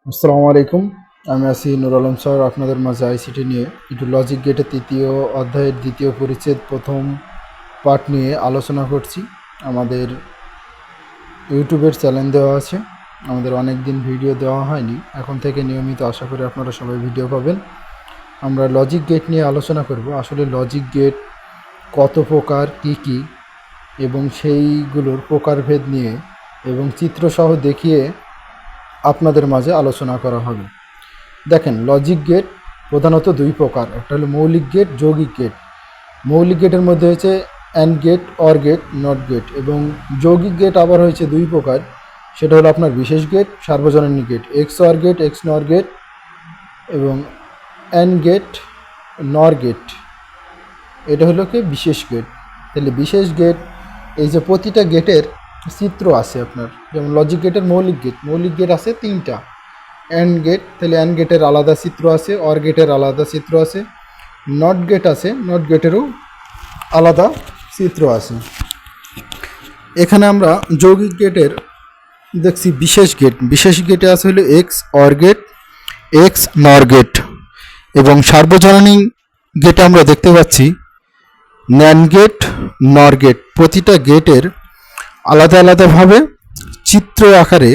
আসসালামু আলাইকুম। আমি আছি নুর আলম স্যার আপনাদের মাঝে আইসিটি নিয়ে একটু লজিক গেটের তৃতীয় অধ্যায়ের দ্বিতীয় পরিচ্ছেদ প্রথম পার্ট নিয়ে আলোচনা করছি। আমাদের ইউটিউবের চ্যানেল দেওয়া আছে, আমাদের অনেক দিন ভিডিও দেওয়া হয়নি, এখন থেকে নিয়মিত আশা করি আপনারা সবাই ভিডিও পাবেন। আমরা লজিক গেট নিয়ে আলোচনা করব। আসলে লজিক গেট কত প্রকার, কী এবং সেইগুলোর প্রকারভেদ নিয়ে এবং চিত্রসহ দেখিয়ে আপনাদের মাঝে আলোচনা করা হবে। দেখেন, লজিক গেট প্রধানত দুই প্রকার, একটা হলো মৌলিক গেট, যৌগিক গেট। মৌলিক গেটের মধ্যে হচ্ছে and gate, or gate, not gate. এবং যৌগিক গেট আবার হয়েছে দুই প্রকার, সেটা হলো আপনার বিশেষ গেট, সার্বজনীন gate, x or gate, x নর গেট এবং অ্যান্ড গেট, নর গেট। এটা হলো কি বিশেষ গেট। তাহলে বিশেষ গেট, এই যে প্রতিটা গেটের চিত্র আছে আপনার, যেমন লজিক গেটের মৌলিক গেট আছে তিনটা। অ্যান্ড গেট, তাহলে অ্যান্ড গেটের আলাদা চিত্র আছে, অর গেটের আলাদা চিত্র আছে, নট গেট আছে, নট গেটেরও আলাদা চিত্র আছে। এখানে আমরা যৌগিক গেটের দেখছি বিশেষ গেটে আছে হলো এক্স অর গেট, এক্স নর গেট। এবং সার্বজনীন গেটে আমরা দেখতে পাচ্ছি ন্যান্ড গেট, নর গেট। প্রতিটা গেটের আলাদা আলাদাভাবে চিত্র আকারে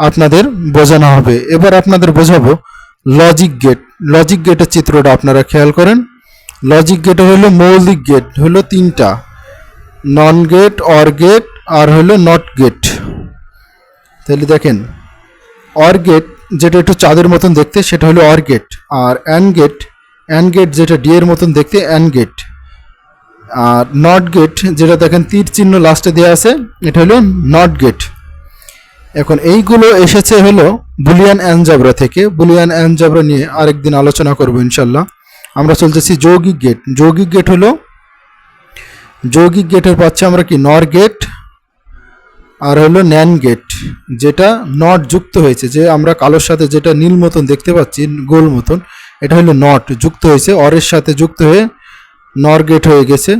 আপনাদের বোঝানো হবে। এবার আপনাদের বোঝাবো লজিক গেট। লজিক গেটের চিত্রটা আপনারা খেয়াল করেন। লজিক গেট হলো মৌলিক গেট হলো তিনটা, নন গেট, অর গেট আর হলো নট গেট। তাহলে দেখেন, অর গেট যেটা একটু চাঁদের মতন দেখতে সেটা হলো অর গেট। আর অ্যান্ড গেট যেটা ডি এর মতন দেখতে অ্যান্ড গেট। আর নট গেট যেটা দেখেন তীর চিহ্ন লাস্টে দেওয়া আছে, এটা হলো নট গেট। এখন এইগুলো এসেছে হলো বুলিয়ান অ্যালজেব্রা থেকে। বুলিয়ান অ্যালজেব্রা নিয়ে আরেকদিন আলোচনা করব ইনশাল্লাহ। আমরা চলতেছি যৌগিক গেট। যৌগিক গেটের পাচ্ছি আমরা কি নর গেট আর হলো ন্যান গেট, যেটা নট যুক্ত হয়েছে, যে আমরা কালোর সাথে যেটা নীল মতন দেখতে পাচ্ছি গোল মতন, এটা হলো নট যুক্ত হয়েছে, অরের সাথে যুক্ত হয়ে নর গেট হয়ে গেছে।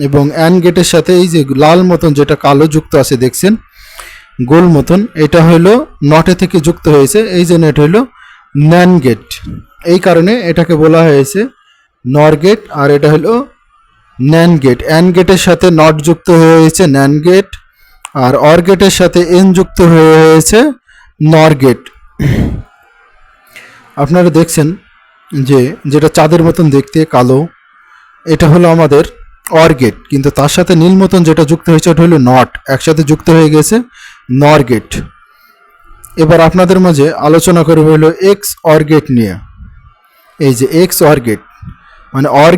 এবং অ্যান গেটের সাথে এই যে লাল মতন যেটা কালো যুক্ত আছে দেখছেন গোল মতন, এটা হলো নটে থেকে যুক্ত হয়েছে, এই জন্য এটা হলো ন্যান গেট। এই কারণে এটাকে বলা হয়েছে নর গেট, আর এটা হলো ন্যান গেট। অ্যান গেটের সাথে নট যুক্ত হয়েছে ন্যান গেট, আর অর গেটের সাথে এন যুক্ত হয়েছে নর গেট। আপনারা দেখছেন যে যেটা চাঁদের মতন দেখতে কালো, এটা হলো আমাদের অর গেট, কিন্তু তার সাথে নীল মতন যেটা যুক্ত হয়েছে ওটা হলো নট, একসাথে যুক্ত হয়ে গেছে নর গেট। এবার আপনাদের মাঝে আলোচনা করবে হলো এক্স অর গেট নিয়ে। এই যে এক্স অর গেট মানে অর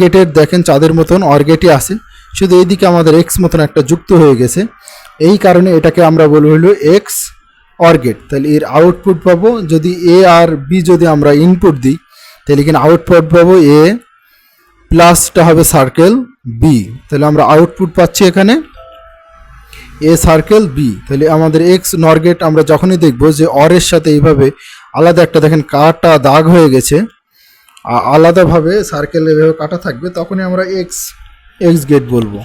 গেটের দেখেন চাঁদের মতন অর গেটই আছে, শুধু এইদিকে আমাদের এক্স মতন একটা যুক্ত হয়ে গেছে। এই কারণে এটাকে আমরা বলবো হলো এক্স অর গেট। তাহলে এর আউটপুট পাবো, যদি এ আর বি যদি আমরা ইনপুট দিই তাহলে এখানে আউটপুট পাবো এ, প্লাসটা হবে সার্কেল বি। তাহলে আমরা আউটপুট পাচ্ছি এখানে এ সার্কেল বি। তাহলে আমাদের এক্স নর গেট আমরা যখনই দেখবো যে অরের সাথে এইভাবে আলাদা একটা দেখেন কাটা দাগ হয়ে গেছে, আলাদাভাবে সার্কেল এভাবে কাটা থাকবে, তখনই আমরা এক্স গেট বলবো,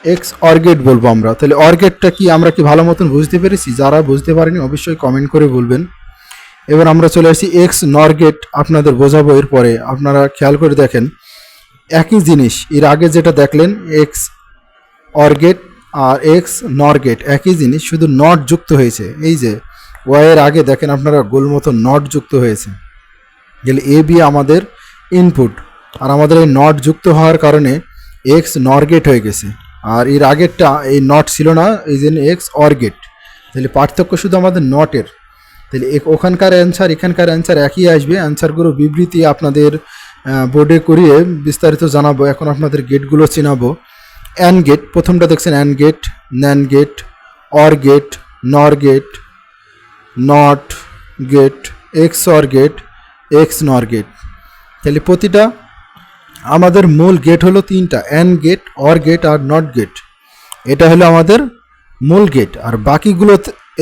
এক্স অর গেট বলবো আমরা। তাহলে অর গেটটা কি আমরা কি ভালো মতন বুঝতে পেরেছি? যারা বুঝতে পারেনি অবশ্যই কমেন্ট করে বলবেন। এবার আমরা চলে আসছি এক্স নর গেট, আপনাদের বোঝাবো। এরপরে আপনারা খেয়াল করে দেখেন একই জিনিস, এর আগে যেটা দেখলেন এক্স অর গেট আর এক্স নর গেট একই জিনিস, শুধু নট যুক্ত হয়েছে। এই যে ওয়াইয়ের আগে দেখেন আপনারা গোল মতো নট যুক্ত হয়েছে, গেলে এ বি আমাদের ইনপুট, আর আমাদের এই নট যুক্ত হওয়ার কারণে এক্স নর গেট হয়ে গেছে। আর এর আগেরটা এই নট ছিল না, এই জন্য এক্স অর গেট। তাহলে পার্থক্য শুধু আমাদের নটের। তাহলে ওখানকার অ্যান্সার এখানকার অ্যান্সার একই আসবে। অ্যান্সারগুলো বিবৃতি আপনাদের বোর্ডে করিয়ে বিস্তারিত জানাবো। এখন আপনাদের গেটগুলো চেনাবো। অ্যান্ড গেট, প্রথমটা দেখছেন and gate, nand gate, or gate, nor gate, not gate, x or gate, x নর গেট। তাহলে প্রতিটা আমাদের মূল গেট হলো তিনটা, অ্যান্ড গেট, অর গেট আর নট গেট। এটা হলো আমাদের মূল গেট। আর বাকিগুলো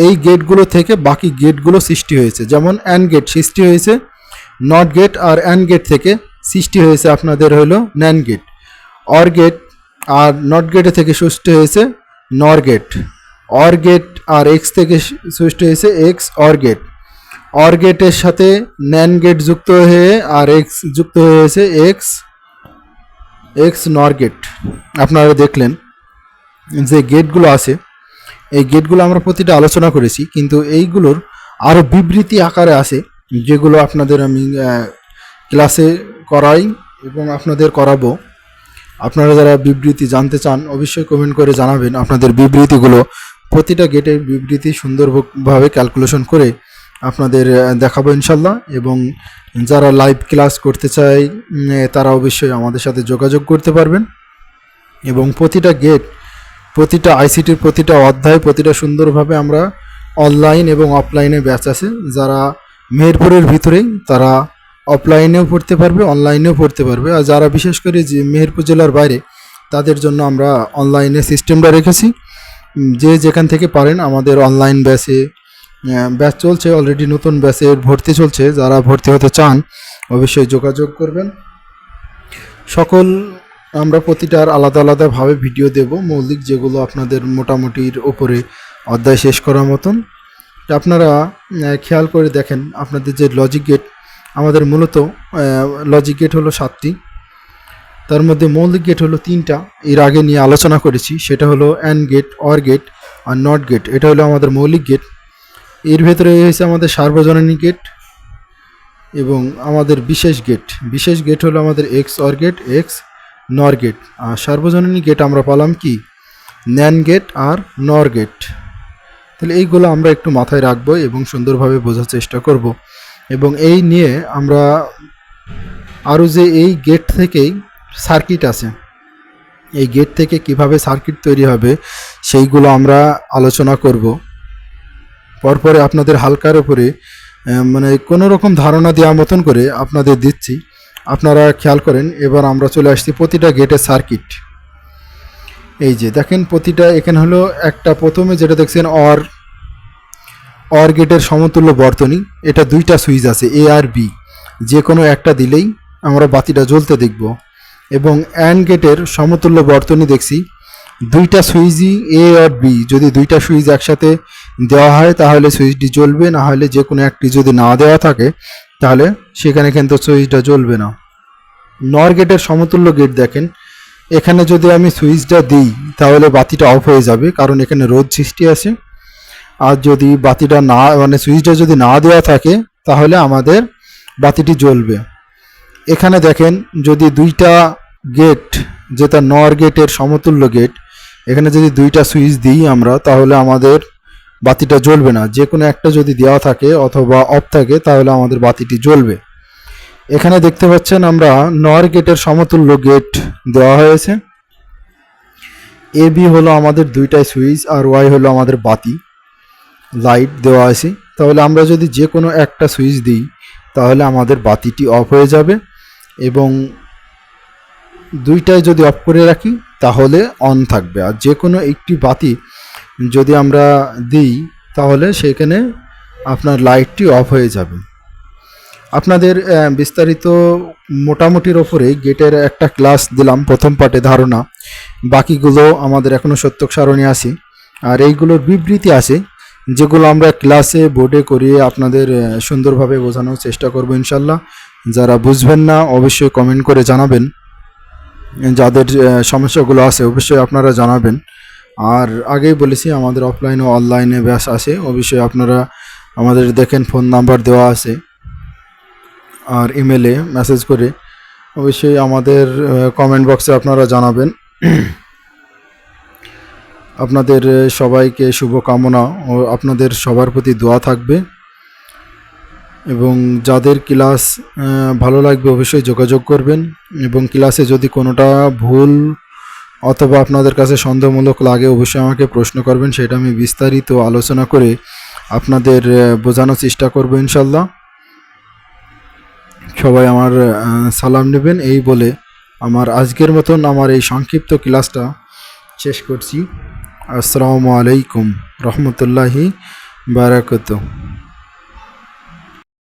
এই গেটগুলো থেকে বাকি গেটগুলো সৃষ্টি হয়েছে, যেমন অ্যান্ড গেট সৃষ্টি হয়েছে নট গেট, আর অ্যান্ড গেট থেকে সৃষ্টি হয়েছে আপনাদের হলো ন্যান গেট। অর গেট আর নট গেটে থেকে সৃষ্টি হয়েছে নর গেট। অর গেট আর এক্স থেকে সৃষ্টি হয়েছে এক্স অর গেট। অর গেটের সাথে ন্যান গেট যুক্ত হয়ে আর এক্স যুক্ত হয়েছে এক্স এক্স নর গেট। আপনারা দেখলেন যে গেটগুলো আছে, এই গেটগুলো আমরা প্রতিটা আলোচনা করেছি, কিন্তু এইগুলোর আরও বিবৃতি আকারে আছে যেগুলো আপনাদের আমি ক্লাসে করাই এবং আপনাদের করাবো। আপনারা যারা বিবৃতি জানতে চান অবশ্যই কমেন্ট করে জানাবেন আপনাদের বিবৃতিগুলো। প্রতিটা গেটের বিবৃতি সুন্দরভাবে ক্যালকুলেশন করে আপনাদের দেখাবো ইনশাল্লাহ। এবং যারা লাইভ ক্লাস করতে চায় তারা অবশ্যই আমাদের সাথে যোগাযোগ করতে পারবেন। এবং প্রতিটা গেট, প্রতিটা আইসিটির প্রতিটা অধ্যায়, প্রতিটা সুন্দরভাবে আমরা অনলাইন এবং অফলাইনে ব্যাচ আছে। যারা মেহেরপুরের ভিতরেই তারা অফলাইনেও পড়তে পারবে, অনলাইনেও পড়তে পারবে। আর যারা বিশেষ করে যে মেহেরপুর জেলার বাইরে তাদের জন্য আমরা অনলাইনে সিস্টেমটা রেখেছি। যে যেখান থেকে পারেন আমাদের অনলাইন ব্যাচ চলছে অলরেডি, নতুন ব্যাচের ভর্তি চলছে। যারা ভর্তি হতে চান অবশ্যই যোগাযোগ করবেন। সকল আমরা প্রতিটার আলাদা আলাদাভাবে ভিডিও দেব, মৌলিক যেগুলো আপনাদের মোটামুটির ওপরে অধ্যায় শেষ করার মতন। আপনারা খেয়াল করে দেখেন আপনাদের যে লজিক গেট, আমাদের মূলত লজিক গেট হলো 7টি, তার মধ্যে মৌলিক গেট হলো 3টা। এর আগে নিয়ে আলোচনা করেছি, সেটা হলো অ্যান্ড গেট, অর গেট আর নট গেট। এটা হলো আমাদের মৌলিক গেট। এর ভেতরে হয়েছে আমাদের সার্বজনীন গেট এবং আমাদের বিশেষ গেট। বিশেষ গেট হলো আমাদের এক্স অর গেট, এক্স নর গেট। আর সার্বজনীন গেট আমরা পালাম কি, ন্যান গেট আর নর গেট। তাহলে এইগুলো আমরা একটু মাথায় রাখবো এবং সুন্দরভাবে বোঝার চেষ্টা করব। এবং এই নিয়ে আমরা আরও যে এই গেট থেকেই সার্কিট আছে, এই গেট থেকে কিভাবে সার্কিট তৈরি হবে সেইগুলো আমরা আলোচনা করব। পরপরে আপনাদের হালকার উপরে মানে কোনো রকম ধারণা দেওয়ার মতন করে আপনাদের দিচ্ছি, আপনারা খেয়াল করেন। এবার আমরা চলে আসছি প্রতিটা গেটের সার্কিট। এই যে দেখেন প্রতিটা, এখানে হলো একটা প্রথমে যেটা দেখছেন অর গেটের সমতুল্য বর্তনী। এটা 2টা সুইচ আছে এ আর বি, যে কোনো একটা দিলেই আমরা বাতিটা জ্বলতে দেখব। এবং অ্যান্ড গেটের সমতুল্য বর্তনী দেখছি 2টা সুইচই এ আর বি, যদি 2টা সুইচ একসাথে দেওয়া হয় তাহলে সুইচটি জ্বলবে, না হলে যে কোনো একটি যদি না দেওয়া থাকে তাহলে সেখানে কিন্তু সুইচটা জ্বলবে না। নর গেটের সমতুল্য গেট দেখেন, এখানে যদি আমি সুইচটা দিই তাহলে বাতিটা অফ হয়ে যাবে, কারণ এখানে রোধ সৃষ্টি আছে। আর যদি বাতিটা না মানে সুইচটা যদি না দেওয়া থাকে তাহলে আমাদের বাতিটি জ্বলবে। এখানে দেখেন যদি 2টা গেট, যেটা নর গেটের সমতুল্য গেট, এখানে যদি 2টা সুইচ দিই আমরা তাহলে আমাদের বাতিটা জ্বলবে না। যে কোনো একটা যদি দেওয়া থাকে অথবা অফ থাকে তাহলে আমাদের বাতিটি জ্বলবে। এখানে দেখতে পাচ্ছেন আমরা নর গেটের সমতুল্য গেট দেওয়া হয়েছে। এ বি হলো আমাদের 2টাই সুইচ আর ওয়াই হলো আমাদের বাতি, লাইট দেওয়া আছে। তাহলে আমরা যদি যে কোনো একটা সুইচ দিই তাহলে আমাদের বাতিটি অফ হয়ে যাবে, এবং 2টাই যদি অফ করে রাখি তাহলে অন থাকবে। আর যে কোনো একটি বাতি যদি আমরা দিই তাহলে সেখানে আপনার লাইটটি অফ হয়ে যাবে। আপনাদের বিস্তারিত মোটামুটির ওপরে গেটের একটা ক্লাস দিলাম প্রথম পার্টে ধারণা, বাকিগুলো আমাদের এখনও সত্যক সারণী আছে। আর এইগুলোর বিবৃতি আছে যেগুলো আমরা ক্লাসে বোর্ডে করিয়ে আপনাদের সুন্দরভাবে বোঝানোর চেষ্টা করব ইনশাল্লাহ। যারা বুঝবেন না অবশ্যই কমেন্ট করে জানাবেন, যাদের সমস্যাগুলো আছে অবশ্যই আপনারা জানাবেন। আর আগেই বলেছি আমাদের অফলাইন ও অনলাইনে ব্যাচ আছে, অবশ্যই আপনারা আমাদের দেখেন ফোন নাম্বার দেওয়া আছে, আর ইমেলে মেসেজ করে অবশ্যই আমাদের কমেন্ট বক্সে আপনারা জানাবেন। আপনাদের সবাইকে শুভকামনা ও আপনাদের সবার প্রতি দোয়া থাকবে। এবং যাদের ক্লাস ভালো লাগবে অবশ্যই যোগাযোগ করবেন। এবং ক্লাসে যদি কোনোটা ভুল অথবা আপনাদের কাছে সন্দেহমূলক লাগে অবশ্যই আমাকে প্রশ্ন করবেন, সেটা আমি বিস্তারিত আলোচনা করে আপনাদের বোঝানোর চেষ্টা করব ইনশাল্লাহ। সবাই আমার সালাম নেবেন এই বলে আমার আজকের মতন আমার এই সংক্ষিপ্ত ক্লাসটা শেষ করছি। আসসালামু আলাইকুম রহমতুল্লাহি বারাকাতুহু।